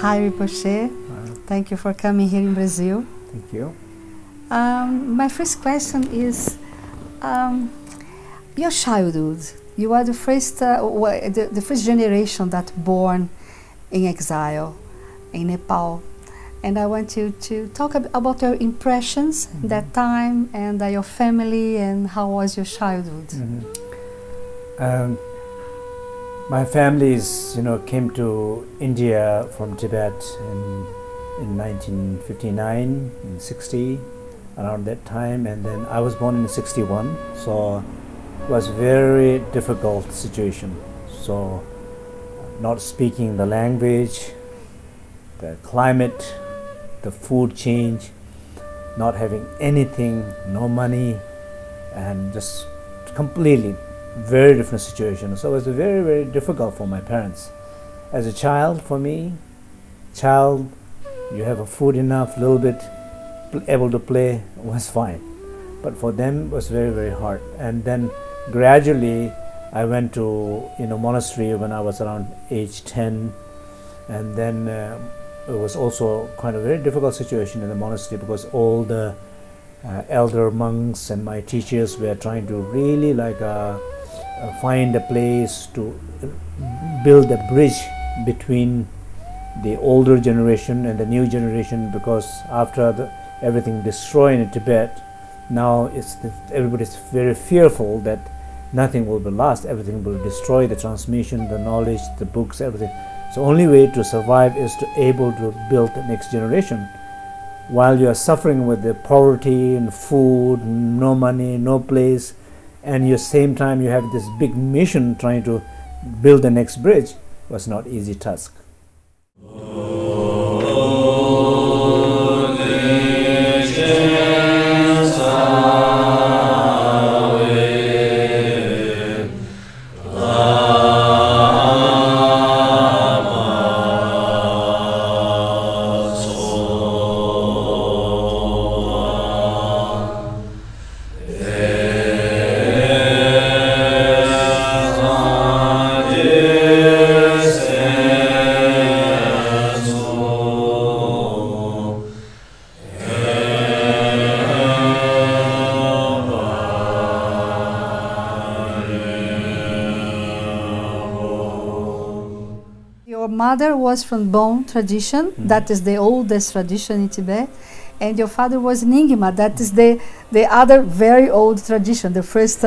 Hi, Rinpoche. Thank you for coming here in Brazil. Thank you. My first question is your childhood. You are the first generation that born in exile in Nepal, and I want you to talk about your impressions that time and your family and how was your childhood. My families, came to India from Tibet in 1959 and 60, around that time, and then I was born in 61, so it was a very difficult situation. So not speaking the language, the climate, the food change, not having anything, no money, and just completely very different situation. So it was very, very difficult for my parents. As a child, for me, you have a food enough, little bit, able to play, was fine. But for them, it was very, very hard. And then gradually, I went to monastery when I was around age 10, and then it was also kind of a very difficult situation in the monastery because all the elder monks and my teachers were trying to really find a place to build a bridge between the older generation and the new generation, because after everything destroyed in Tibet, now everybody's very fearful that nothing will be lost, everything will destroy, the transmission, the knowledge, the books, everything. So only way to survive is to able to build the next generation. While you are suffering with the poverty and food, no money, no place, and at the same time you have this big mission trying to build the next bridge, was not easy task. Mother was from Bon tradition, that is the oldest tradition in Tibet, and your father was Nyingma, that is the other very old tradition, the first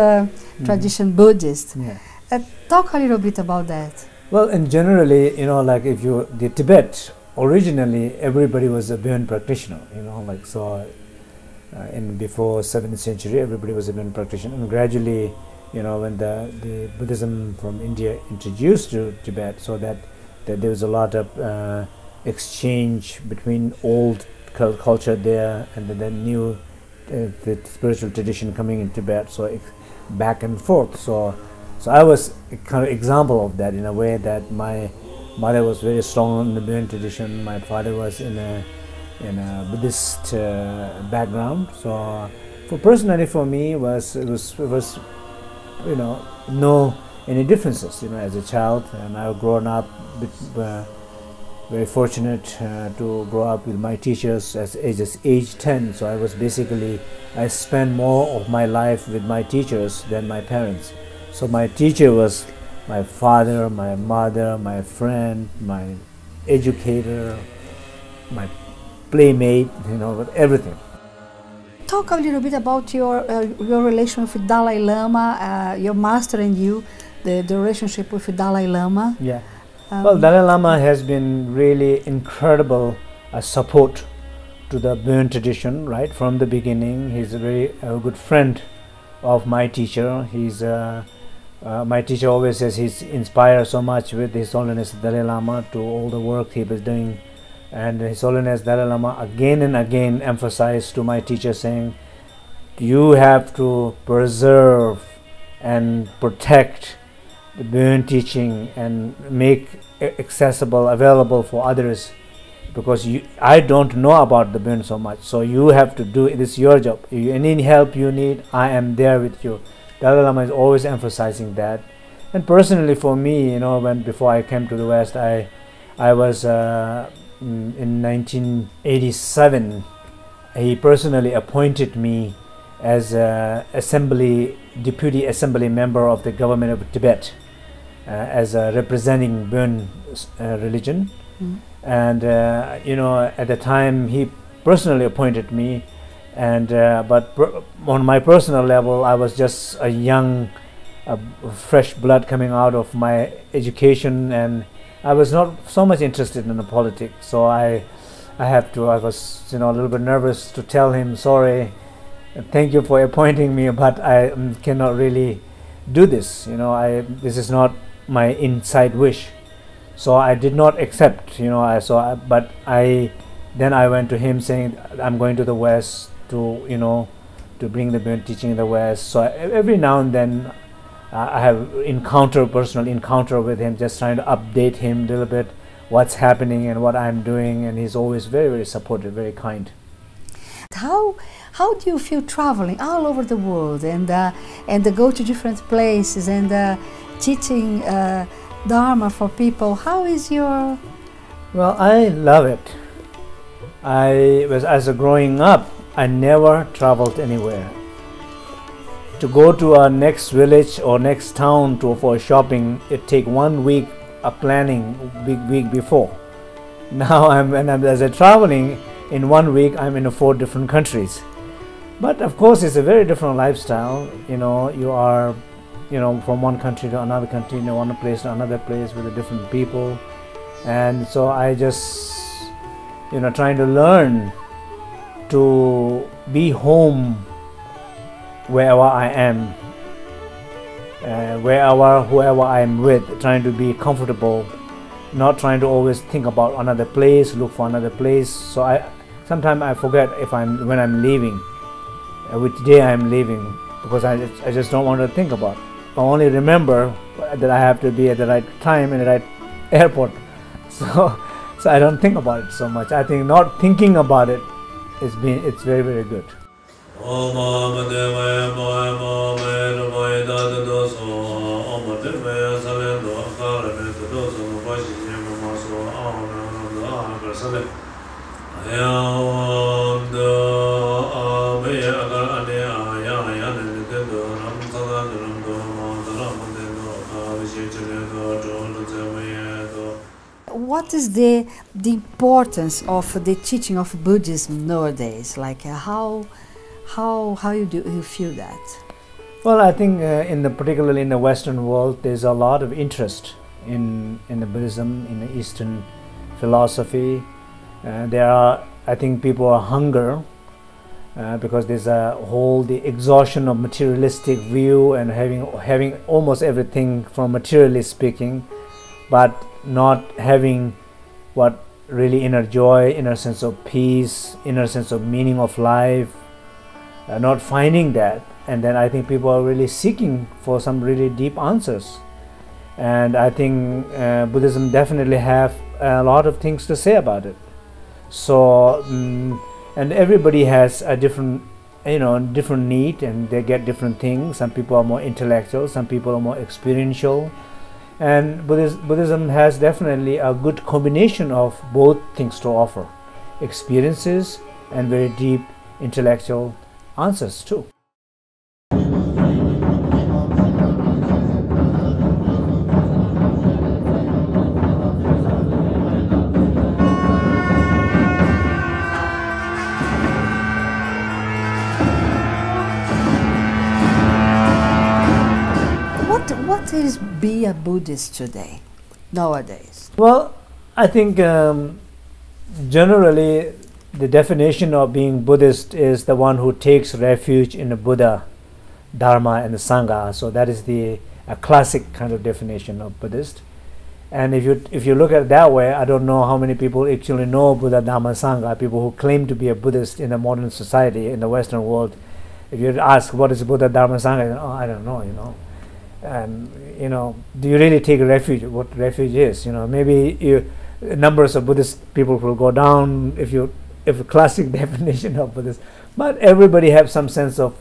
tradition Buddhist. Yeah. Talk a little bit about that. Well, in generally, the Tibet, originally everybody was a Burn practitioner, in before 7th century everybody was a Burn practitioner, and gradually, when the Buddhism from India introduced to Tibet, so that there was a lot of exchange between old culture there and then new the spiritual tradition coming in Tibet, so back and forth. So I was a kind of example of that, in a way that my mother was very strong in the Burn tradition, my father was in a Buddhist background. So personally for me it was no any differences, as a child, and I've grown up very fortunate to grow up with my teachers as age 10. So I spent more of my life with my teachers than my parents. So my teacher was my father, my mother, my friend, my educator, my playmate, everything. Talk a little bit about your relation with Dalai Lama, your master and you, the relationship with Dalai Lama. Yeah. Well, Dalai Lama has been really incredible support to the Burn tradition right from the beginning. He's a very good friend of my teacher. My teacher always says he's inspired so much with His Holiness Dalai Lama to all the work he was doing, and His Holiness Dalai Lama again and again emphasized to my teacher, saying, you have to preserve and protect the Burn teaching and make accessible, available for others, because I don't know about the Burn so much, so you have to do it. It's your job. Any help you need, I am there with you. Dalai Lama is always emphasizing that. And personally for me, before I came to the West, I was in 1987, he personally appointed me as a deputy assembly member of the government of Tibet, as representing Bön religion. And at the time he personally appointed me, and but on my personal level, I was just a young, fresh blood coming out of my education, and I was not so much interested in the politics. So I was a little bit nervous to tell him, sorry, thank you for appointing me, but I cannot really do this. This is not my inside wish. So I did not accept. But then I went to him saying, I'm going to the West to bring the Bön teaching in the West. So every now and then I have personal encounter with him, just trying to update him a little bit what's happening and what I'm doing, and he's always very, very supportive, very kind. How do you feel traveling all over the world and go to different places and teaching Dharma for people? How is your... Well, I love it. As a growing up, I never traveled anywhere. To go to our next village or next town for shopping, it take 1 week of planning, week before. Now as I'm traveling, in 1 week I'm in 4 different countries. But of course it's a very different lifestyle. You are from one country to another country, one place to another place with the different people. And so I just trying to learn to be home wherever I am, whoever I'm with, trying to be comfortable, not trying to always think about another place, look for another place. So sometimes I forget when I'm leaving, which day I'm leaving, because I just don't want to think about. I only remember that I have to be at the right time in the right airport. So I don't think about it so much. I think not thinking about it it's very, very good. What is the importance of the teaching of Buddhism nowadays? Like how you feel that? Well, I think particularly in the Western world, there's a lot of interest in the Buddhism, in the Eastern philosophy. I think people are hunger because there's the exhaustion of materialistic view and having almost everything from materially speaking, but not having what really inner joy, inner sense of peace, inner sense of meaning of life, not finding that. And then I think people are really seeking for some really deep answers. And I think Buddhism definitely have a lot of things to say about it. So, and everybody has a different need, and they get different things. Some people are more intellectual, some people are more experiential. And Buddhism has definitely a good combination of both things to offer, experiences and very deep intellectual answers too. What is be a Buddhist today, nowadays? Well, I think generally the definition of being Buddhist is the one who takes refuge in the Buddha, Dharma and the Sangha. So that is a classic kind of definition of Buddhist. And if you look at it that way, I don't know how many people actually know Buddha, Dharma, Sangha, people who claim to be a Buddhist in a modern society, in the Western world. If you ask what is Buddha, Dharma, Sangha, I don't know, And do you really take refuge? What refuge is? Maybe numbers of Buddhist people will go down if a classic definition of Buddhist. But everybody have some sense of,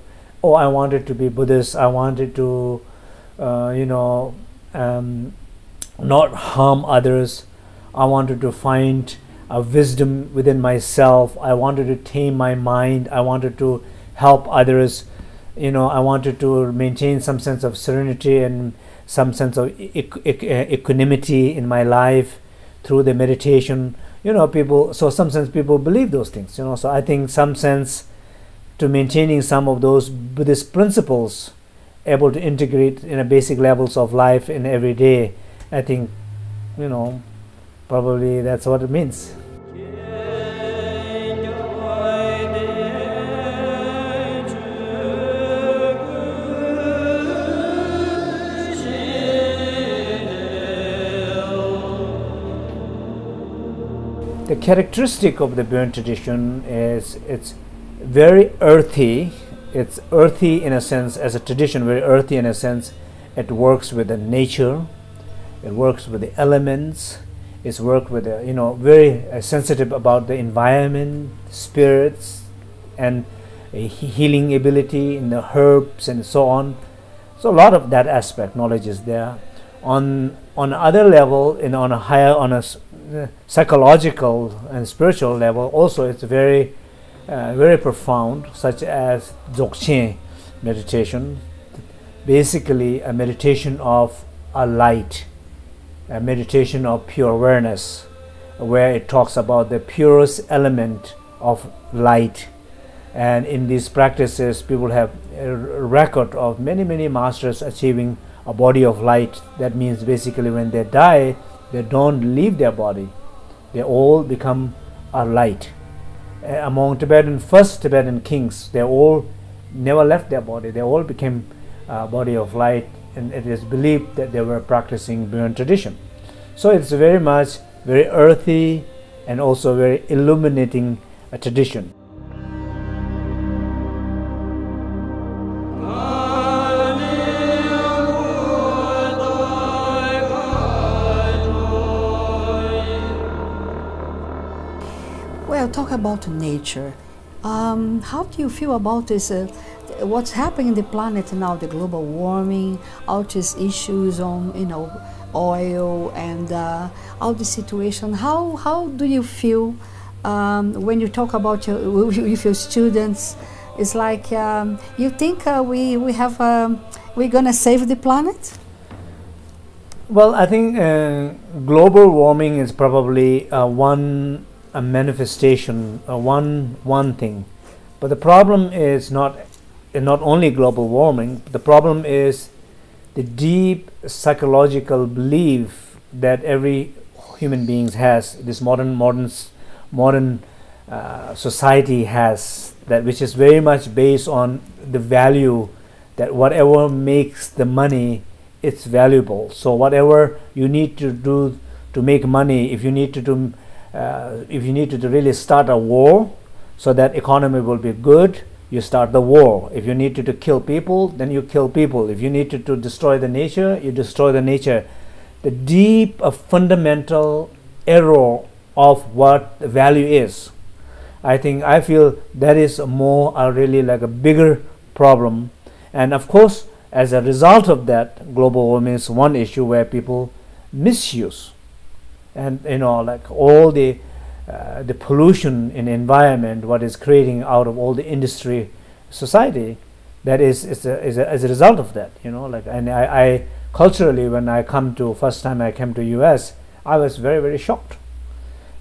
I wanted to be Buddhist. I wanted to, not harm others. I wanted to find wisdom within myself. I wanted to tame my mind. I wanted to help others. I wanted to maintain some sense of serenity and some sense of equanimity in my life through the meditation. Some sense people believe those things. So I think some sense to maintaining some of those Buddhist principles, able to integrate in a basic levels of life in every day. I think, probably that's what it means. The characteristic of the Burn tradition is it's very earthy. It's earthy in a sense, as a tradition, very earthy in a sense. It works with the nature, it works with the elements, it's worked with the, very sensitive about the environment, spirits, and a healing ability in the herbs and so on. So a lot of that aspect knowledge is there. On other level, on a higher, on a psychological and spiritual level, also it's very very profound, such as Dzogchen meditation, basically a meditation of a light, a meditation of pure awareness, where it talks about the purest element of light. And in these practices, people have a record of many masters achieving a body of light. That means basically when they die, they don't leave their body, they all become a light. Among first Tibetan kings, they all never left their body, they all became a body of light, and it is believed that they were practicing Burn tradition. So it's very much very earthy and also very illuminating a tradition. Well, talk about nature. How do you feel about this? What's happening in the planet now? The global warming, all these issues on oil and all the situation. How do you feel when you talk about with your students? It's like you think we're gonna save the planet? Well, I think global warming is probably a manifestation, one thing, but the problem is not only global warming. The problem is the deep psychological belief that every human being has. This modern society has, that which is very much based on the value that whatever makes the money, it's valuable. So whatever you need to do to make money, if you need to do really start a war so that economy will be good, you start the war. If you need to kill people, then you kill people. If you need to destroy the nature, you destroy the nature. The deep fundamental error of what the value is, I feel that is really like a bigger problem. And of course, as a result of that, global warming is one issue where people misuse. And like all the pollution in the environment, what is creating out of all the industry society, that is as a result of that. And I culturally, when first time I came to US, I was very shocked,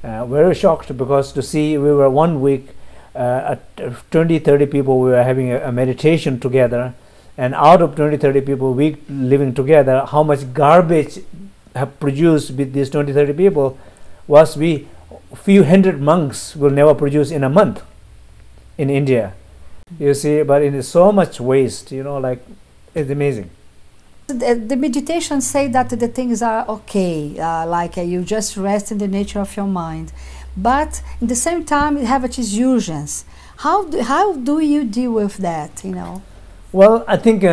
because to see, we were 1 week, 20-30 people, we were having a meditation together, and out of 20-30 people living together, how much garbage have produced with these 20-30 people was few hundred monks will never produce in a month in India. You see, but it is so much waste, like it's amazing. The meditation say that the things are okay, like you just rest in the nature of your mind, but at the same time you have these illusions. How do you deal with that? Well, I think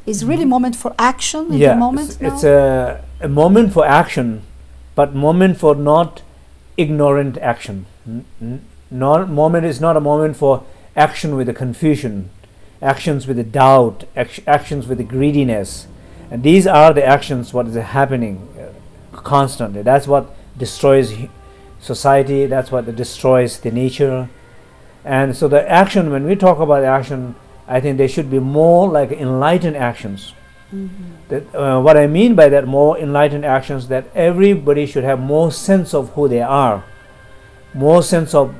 it's really a moment for action in the moment. It's a moment for action, but moment for not ignorant action. Moment is not a moment for action with the confusion, actions with the doubt, actions with the greediness. And these are the actions what is happening constantly. That's what destroys society, that's what destroys the nature. And so the action, when we talk about action, I think they should be more like enlightened actions. What I mean by that, more enlightened actions, that everybody should have more sense of who they are, more sense of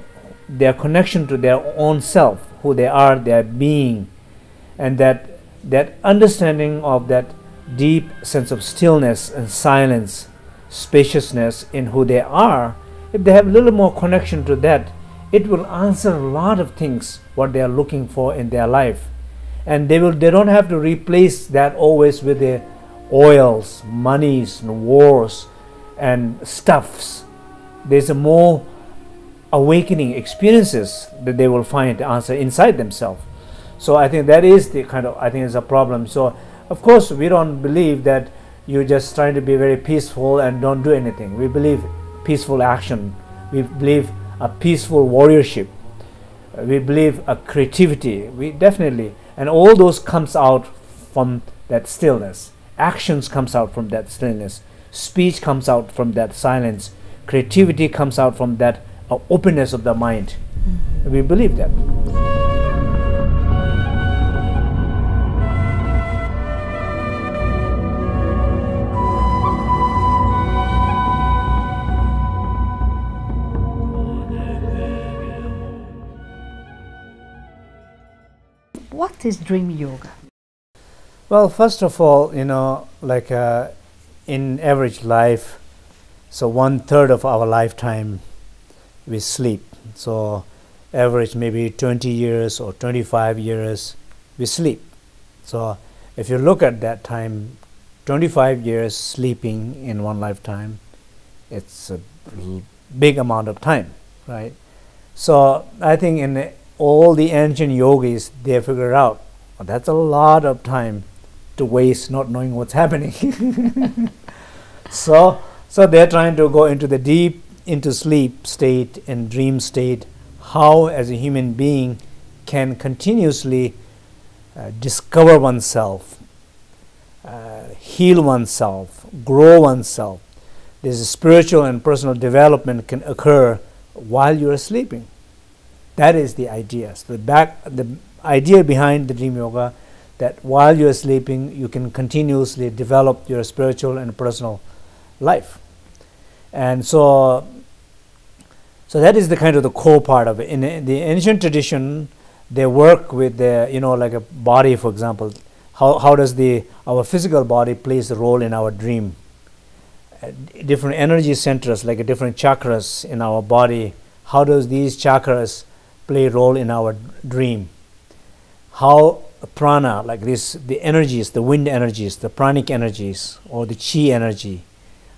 their connection to their own self, who they are, their being, and that understanding of that deep sense of stillness and silence, spaciousness in who they are. If they have a little more connection to that, it will answer a lot of things what they are looking for in their life. And they don't have to replace that always with the oils, monies, and wars and stuffs. There's a more awakening experiences that they will find the answer inside themselves. So I think that is the kind of, I think is a problem. So of course we don't believe that you're just trying to be very peaceful and don't do anything. We believe peaceful action. We believe a peaceful warriorship. We believe a creativity. We definitely, and all those comes out from that stillness. Actions comes out from that stillness. Speech comes out from that silence. Creativity comes out from that openness of the mind. We believe that. What is dream yoga? Well, first of all, like in average life, so 1/3 of our lifetime we sleep. So average maybe 20 years or 25 years we sleep. So if you look at that time, 25 years sleeping in one lifetime, it's a big amount of time, right? So I think in all the ancient yogis, they figure out, well, that's a lot of time to waste not knowing what's happening. So they're trying to go into the deep, into sleep state and dream state, how as a human being can continuously discover oneself, heal oneself, grow oneself. This spiritual and personal development can occur while you're sleeping. That is the idea. So the idea behind the dream yoga, that while you're sleeping, you can continuously develop your spiritual and personal life. And so that is the kind of the core part of it. In the ancient tradition, they work with the, like a body, for example. How does our physical body plays a role in our dream? Different energy centers, like different chakras in our body. How does these chakras play a role in our dream? How prana, like this, the energies, the wind energies, the pranic energies, or the chi energy,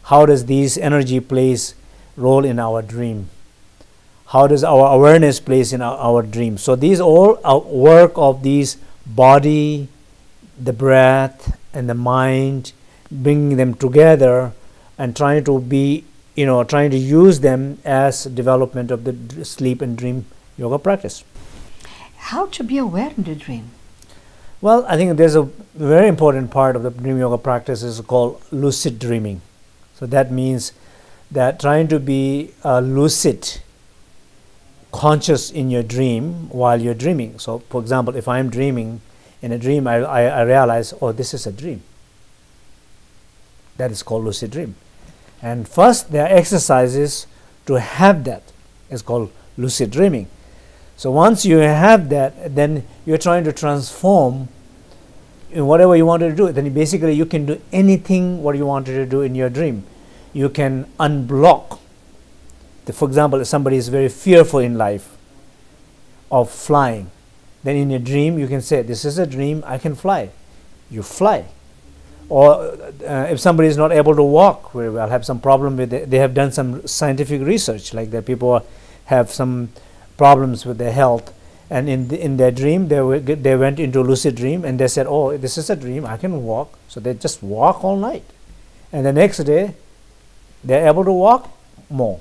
how does these energy plays role in our dream? How does our awareness plays in our dream? So these all are work of these body, the breath, and the mind, bringing them together and trying to use them as development of the sleep and dream yoga practice. How to be aware in the dream? Well, I think there's a very important part of the dream yoga practice is called lucid dreaming. So that means that trying to be lucid, conscious in your dream while you're dreaming. So for example, if I'm dreaming, in a dream I realize, oh, this is a dream. That is called lucid dream. And first there are exercises to have that. It's called lucid dreaming. So once you have that, then you're trying to transform in whatever you wanted to do. Then basically you can do anything what you wanted to do in your dream. You can unblock. For example, if somebody is very fearful in life of flying, then in a dream you can say, this is a dream, I can fly. You fly. Or if somebody is not able to walk very well, have some problem with it, they have done some scientific research, like that people have some problems with their health, and in their dream they went into a lucid dream and they said, oh, this is a dream, I can walk. So they just walk all night, and the next day they're able to walk more.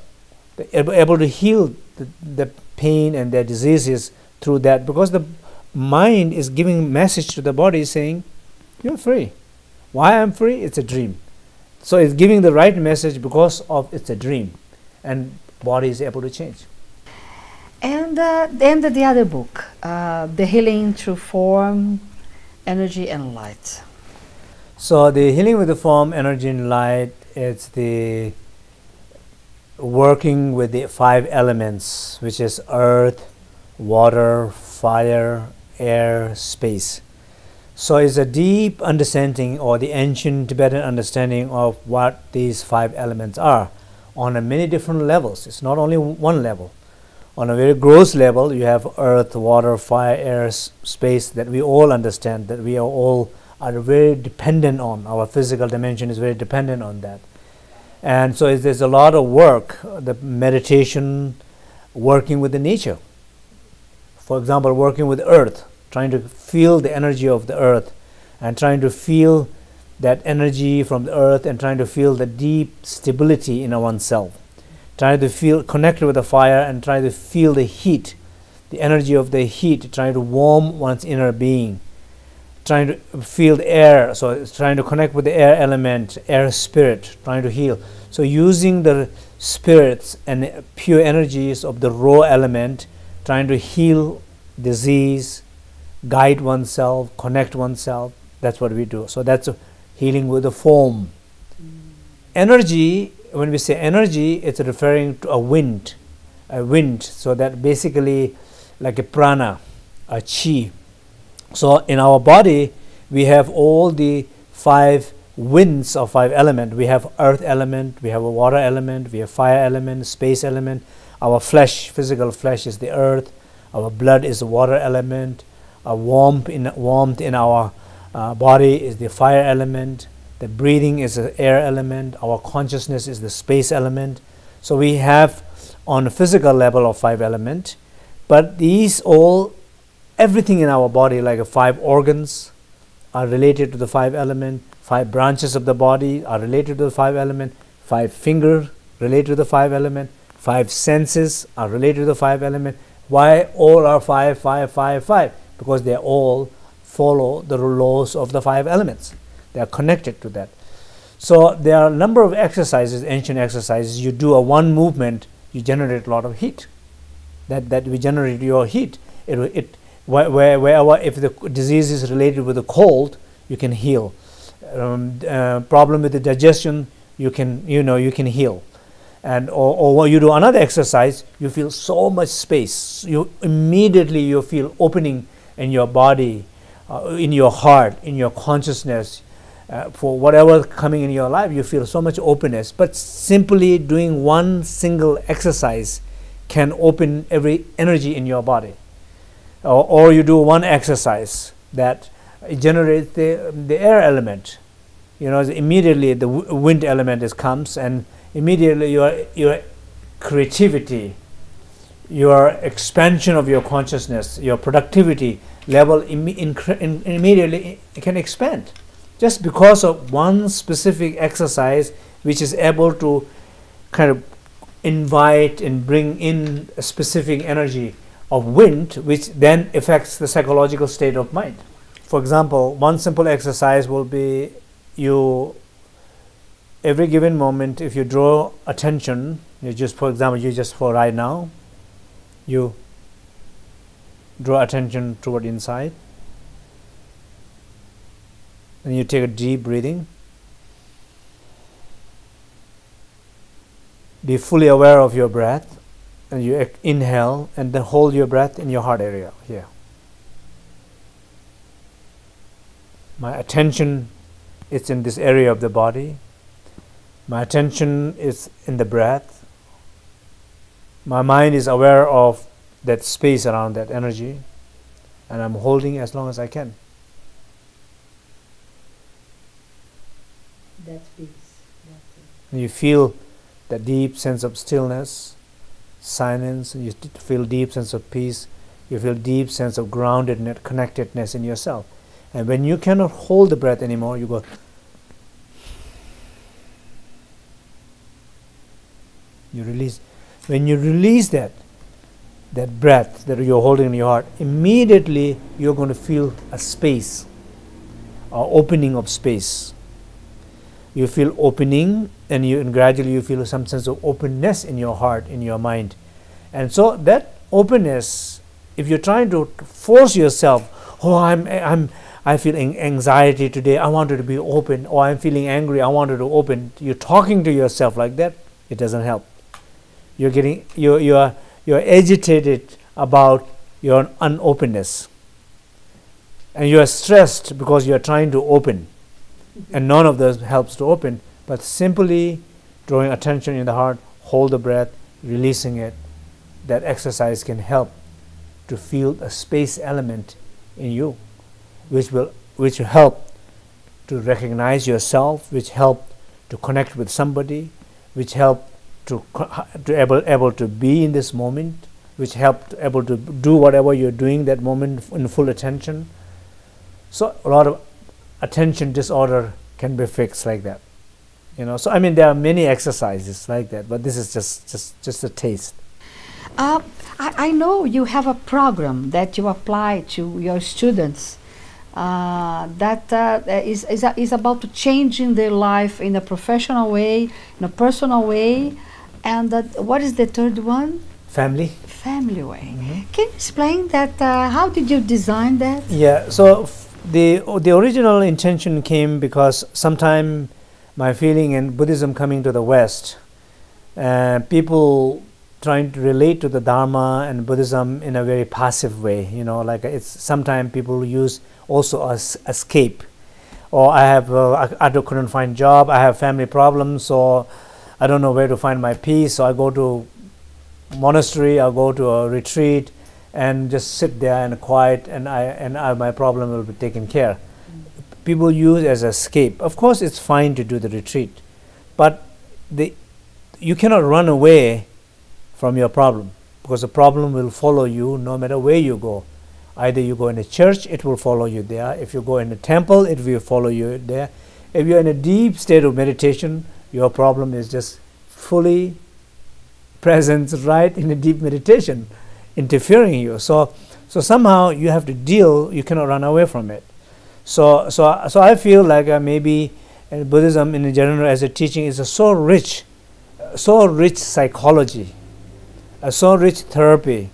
They're able to heal the pain and their diseases through that, because the mind is giving message to the body saying, you're free. Why I'm free? It's a dream. So it's giving the right message because of it's a dream, and body is able to change. And then the other book, The Healing Through Form, Energy and Light. So the healing with the form, energy and light, it's the working with the 5 elements, which is earth, water, fire, air, space. So it's a deep understanding, or the ancient Tibetan understanding of what these 5 elements are on a many different levels. It's not only one level. On a very gross level, you have earth, water, fire, air, space that we all understand, that we are very dependent on. Our physical dimension is very dependent on that. And so there's a lot of work, the meditation, working with the nature. For example, working with earth, trying to feel the energy of the earth, and trying to feel that energy from the earth, and trying to feel the deep stability in oneself. Trying to feel connected with the fire, and trying to feel the heat, the energy of the heat, trying to warm one's inner being. Trying to feel the air, so it's trying to connect with the air element, air spirit, trying to heal. So using the spirits and pure energies of the raw element, trying to heal disease, guide oneself, connect oneself. That's what we do. So that's healing with the form. Energy, when we say energy, it's referring to a wind. So that basically like a prana, a chi. So in our body, we have all the 5 winds of 5 elements. We have earth element, we have a water element, we have fire element, space element. Our flesh, physical flesh, is the earth. Our blood is the water element. Our warmth in our body is the fire element. The breathing is the air element. Our consciousness is the space element. So we have on a physical level of 5 elements, but these all, everything in our body, like 5 organs, are related to the 5 elements. 5 branches of the body are related to the 5 elements. 5 fingers related to the 5 elements. 5 senses are related to the 5 elements. Why all are 5, 5, 5, 5? Because they all follow the laws of the 5 elements. They are connected to that. So there are a number of exercises, ancient exercises. You do one movement, you generate a lot of heat. That we generate your heat. Wherever, if the disease is related with the cold, you can heal. Problem with the digestion, you can heal. And or you do another exercise, you feel so much space. You immediately feel opening in your body, in your heart, in your consciousness. For whatever coming in your life, you feel so much openness. But simply doing one single exercise can open every energy in your body. Or you do one exercise that generates the air element. Immediately the wind element comes, and immediately your creativity, your expansion of your consciousness, your productivity level immediately can expand. Just because of one specific exercise, which is able to kind of invite and bring in a specific energy of wind, which then affects the psychological state of mind. For example, one simple exercise will be every given moment, if you draw attention, for right now, you draw attention toward inside, and you take a deep breathing. Be fully aware of your breath, and you inhale, and then hold your breath in your heart area here. My attention is in this area of the body. My attention is in the breath. My mind is aware of that space around that energy, and I'm holding as long as I can. That peace. And you feel that deep sense of stillness, silence, and you feel deep sense of peace. You feel deep sense of groundedness, connectedness in yourself. And when you cannot hold the breath anymore, you go. You release. When you release that breath that you're holding in your heart, immediately you're going to feel a space, or opening of space. you feel opening, and gradually you feel some sense of openness in your heart, in your mind. And so that openness, if you're trying to force yourself, oh, I feel anxiety today, I wanted to be open, or I'm feeling angry, I wanted to open. You're talking to yourself like that, it doesn't help. You're agitated about your unopenness, and you are stressed because you are trying to open, and none of those helps to open. But simply drawing attention in the heart, hold the breath, releasing it, that exercise can help to feel a space element in you, which will help to recognize yourself, which help to connect with somebody, which help to able to be in this moment, which help to able to do whatever you're doing that moment in full attention. So a lot of attention disorder can be fixed like that, you know. So I mean, there are many exercises like that, but this is just a taste. I know you have a program that you apply to your students that is about changing their life in a professional way, in a personal way, and what is the third one? Family way. Mm-hmm. Can you explain that? How did you design that? Yeah, so the original intention came because sometime my feeling in Buddhism coming to the West, people trying to relate to the Dharma and Buddhism in a very passive way, you know, like it's sometimes people use also as escape, or I couldn't find job, I have family problems, or I don't know where to find my peace, so I go to monastery, I go to a retreat and just sit there and quiet, and my problem will be taken care. Mm-hmm. People use as escape. Of course, it's fine to do the retreat, but you cannot run away from your problem, because the problem will follow you no matter where you go. Either you go in a church, it will follow you there. If you go in a temple, it will follow you there. If you're in a deep state of meditation, your problem is just fully present right in a deep meditation, interfering you. So somehow you have to deal, you cannot run away from it. So I feel like maybe Buddhism in general as a teaching is so rich psychology, so rich therapy,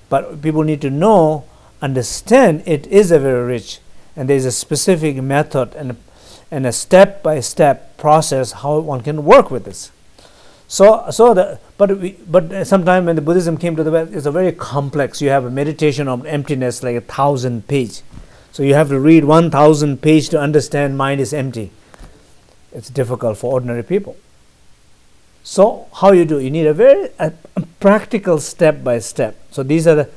but people need to know, understand it is a very rich, and there is a specific method and a step-by-step process how one can work with this. But sometimes when the Buddhism came to the West, it's a very complex. You have a meditation on emptiness like 1,000 pages. So you have to read 1,000 pages to understand mind is empty. It's difficult for ordinary people. So how you do? You need a very practical step-by-step. So these are the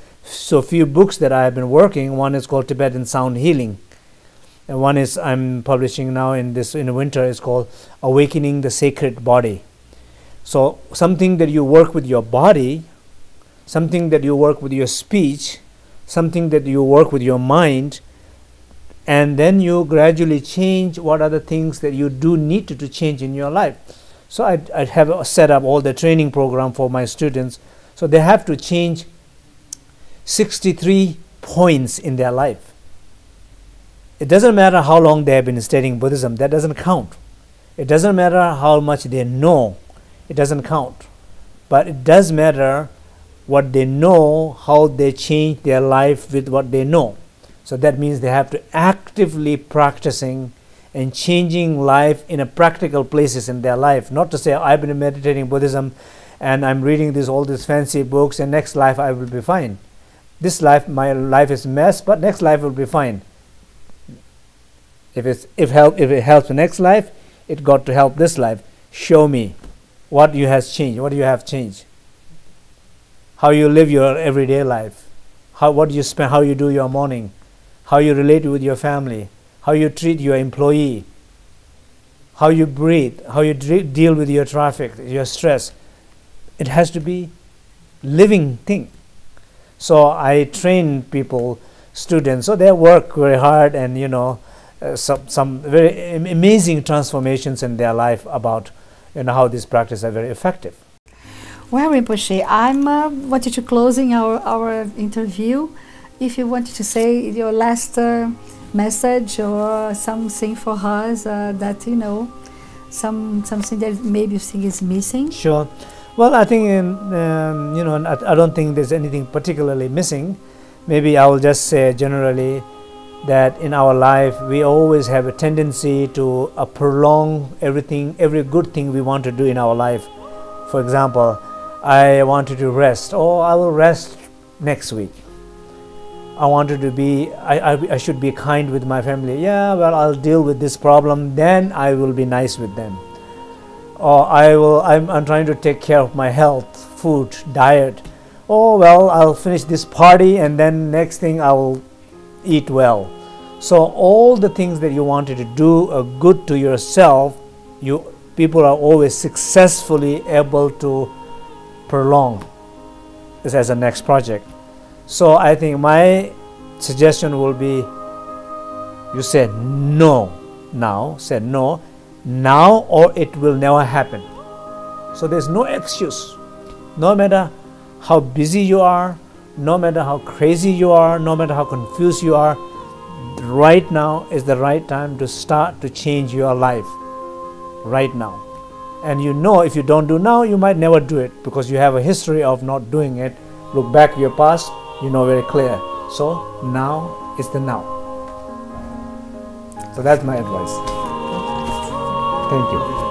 few books that I have been working. One is called Tibetan Sound Healing, and one is I'm publishing now in the winter is called Awakening the Sacred Body. So something that you work with your body, something that you work with your speech, something that you work with your mind, and then you gradually change what are the things that you do need to change in your life. So I have set up all the training program for my students. So they have to change 63 points in their life. It doesn't matter how long they have been studying Buddhism, that doesn't count. It doesn't matter how much they know, it doesn't count. But it does matter what they know, how they change their life with what they know. So that means they have to actively practicing and changing life in a practical places in their life. Not to say I've been meditating Buddhism and I'm reading all these fancy books and next life I will be fine. This life, my life is a mess, but next life will be fine. If it helps the next life, it got to help this life. Show me what you have changed. How you live your everyday life, what you spend, how you do your morning, how you relate with your family, how you treat your employee, how you breathe, how you deal with your traffic, your stress. It has to be living thing. So I train people, students, so they work very hard, and some very amazing transformations in their life about how these practices are very effective. Well, Rinpoche, I wanted to closing our interview. If you wanted to say your last message or something for us that something that maybe you think is missing? Sure. Well, I think I don't think there's anything particularly missing. Maybe I will just say generally that in our life we always have a tendency to prolong every good thing we want to do in our life. For example, I wanted to rest. Oh, I will rest next week. I wanted to be, I should be kind with my family. Yeah, well, I'll deal with this problem, then I will be nice with them. Or I'm trying to take care of my health, food, diet. Oh, well, I'll finish this party and then next thing I will eat well. So all the things that you wanted to do good to yourself, people are always successfully able to prolong this as a next project. So I think my suggestion will be, you say no now, say no now, or it will never happen. So there's no excuse. No matter how busy you are, no matter how crazy you are, no matter how confused you are, right now is the right time to start to change your life. Right now. And you know, if you don't do now, you might never do it because you have a history of not doing it. Look back at your past, you know very clear. So now is the now. So that's my advice. Thank you.